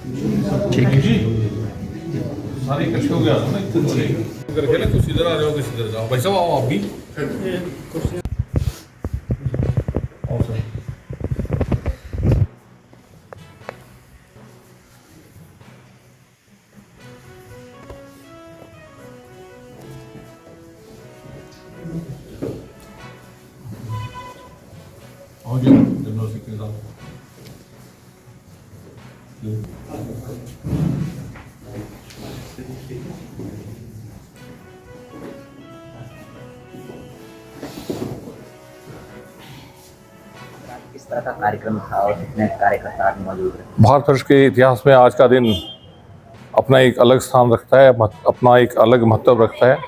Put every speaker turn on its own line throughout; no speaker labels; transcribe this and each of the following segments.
ठीक है।
सारे इकट्ठे हो गया ना करके ना, कुछ इधर आ जाओ, कुछ इधर जाओ। भाई साहब आओ आप भी। आओ सर। आओ जी, जनरल सेक्रेटरी साहब।
किस तरह का कार्यक्रम था और कितने कार्यकर्ता मौजूद रहे?
भारत वर्ष के इतिहास में आज का दिन अपना एक अलग स्थान रखता है, अपना एक अलग महत्व रखता है।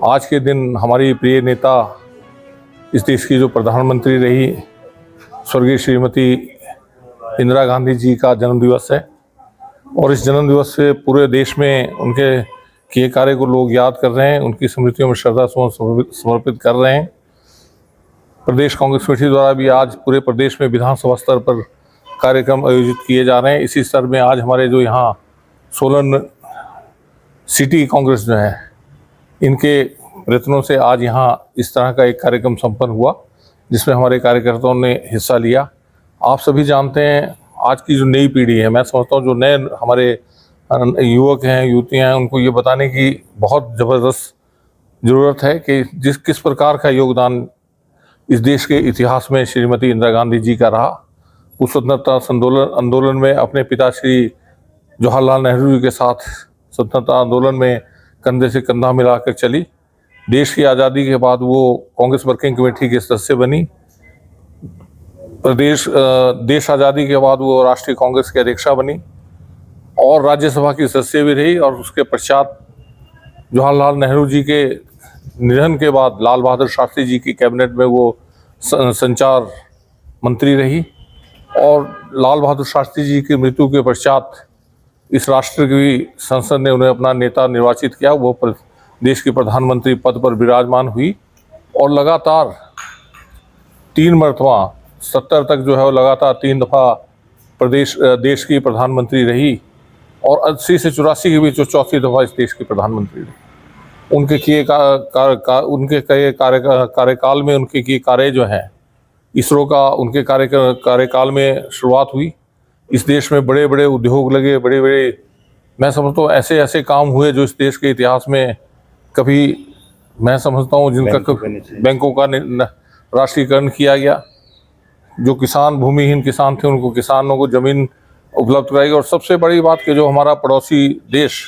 आज के दिन हमारी प्रिय नेता, इस देश की जो प्रधानमंत्री रही, स्वर्गीय श्रीमती इंदिरा गांधी जी का जन्मदिवस है। और इस जन्मदिवस से पूरे देश में उनके किए कार्य को लोग याद कर रहे हैं, उनकी स्मृतियों में श्रद्धा सुमन समर्पित कर रहे हैं। प्रदेश कांग्रेस कमेटी द्वारा भी आज पूरे प्रदेश में विधानसभा स्तर पर कार्यक्रम आयोजित किए जा रहे हैं। इसी स्तर में आज हमारे जो यहाँ सोलन सिटी कांग्रेस जो है, इनके प्रयत्नों से आज यहाँ इस तरह का एक कार्यक्रम संपन्न हुआ, जिसमें हमारे कार्यकर्ताओं ने हिस्सा लिया। आप सभी जानते हैं, आज की जो नई पीढ़ी है, मैं समझता हूँ जो नए हमारे युवक हैं, युवतियाँ हैं, उनको ये बताने की बहुत ज़बरदस्त ज़रूरत है कि किस प्रकार का योगदान इस देश के इतिहास में श्रीमती इंदिरा गांधी जी का रहा। उस स्वतंत्रता आंदोलन में अपने पिता श्री जवाहरलाल नेहरू जी के साथ स्वतंत्रता आंदोलन में कंधे से कंधा मिलाकर चली। देश की आज़ादी के बाद वो कांग्रेस वर्किंग कमेटी के सदस्य बनी। देश आज़ादी के बाद वो राष्ट्रीय कांग्रेस की अध्यक्षा बनी और राज्यसभा की सदस्य भी रही। और उसके पश्चात जवाहरलाल नेहरू जी के निधन के बाद लाल बहादुर शास्त्री जी की कैबिनेट में वो संचार मंत्री रही। और लाल बहादुर शास्त्री जी की मृत्यु के पश्चात इस राष्ट्र की संसद ने उन्हें अपना नेता निर्वाचित किया। वो देश की प्रधानमंत्री पद पर विराजमान हुई और लगातार 3 मरतबा 70 तक जो है वो लगातार 3 दफ़ा देश की प्रधानमंत्री रही। और 80 से 84 के बीच जो 4थी दफ़ा इस देश की प्रधानमंत्री रही। उनके किए कार्यकाल में उनके किए कार्य जो हैं, इसरो का उनके कार्यकाल में शुरुआत हुई। इस देश में बड़े बड़े उद्योग लगे, बड़े बड़े, मैं समझता हूँ ऐसे ऐसे काम हुए जो इस देश के इतिहास में कभी, मैं समझता हूँ जिनका बैंकों का राष्ट्रीयकरण किया गया। जो किसान, भूमिहीन किसान थे, उनको किसानों को ज़मीन उपलब्ध कराई। और सबसे बड़ी बात कि जो हमारा पड़ोसी देश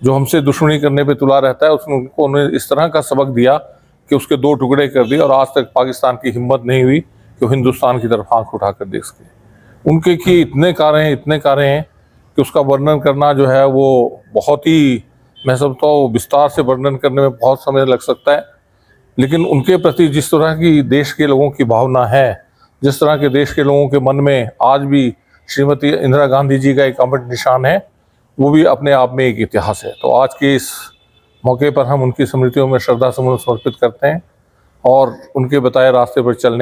जो हमसे दुश्मनी करने पे तुला रहता है, उन्हें इस तरह का सबक दिया कि उसके 2 टुकड़े कर दिए। और आज तक पाकिस्तान की हिम्मत नहीं हुई कि वो हिंदुस्तान की तरफ आंख उठाकर देख सके। उनके किए इतने कार्य हैं कि उसका वर्णन करना जो है वो बहुत ही, मैं समझता हूँ विस्तार से वर्णन करने में बहुत समय लग सकता है। लेकिन उनके प्रति जिस तरह की देश के लोगों की भावना है, जिस तरह के देश के लोगों के मन में आज भी श्रीमती इंदिरा गांधी जी का एक अमर निशान है, वो भी अपने आप में एक इतिहास है। तो आज के इस मौके पर हम उनकी स्मृतियों में श्रद्धा सुमन समर्पित करते हैं और उनके बताए रास्ते पर चलने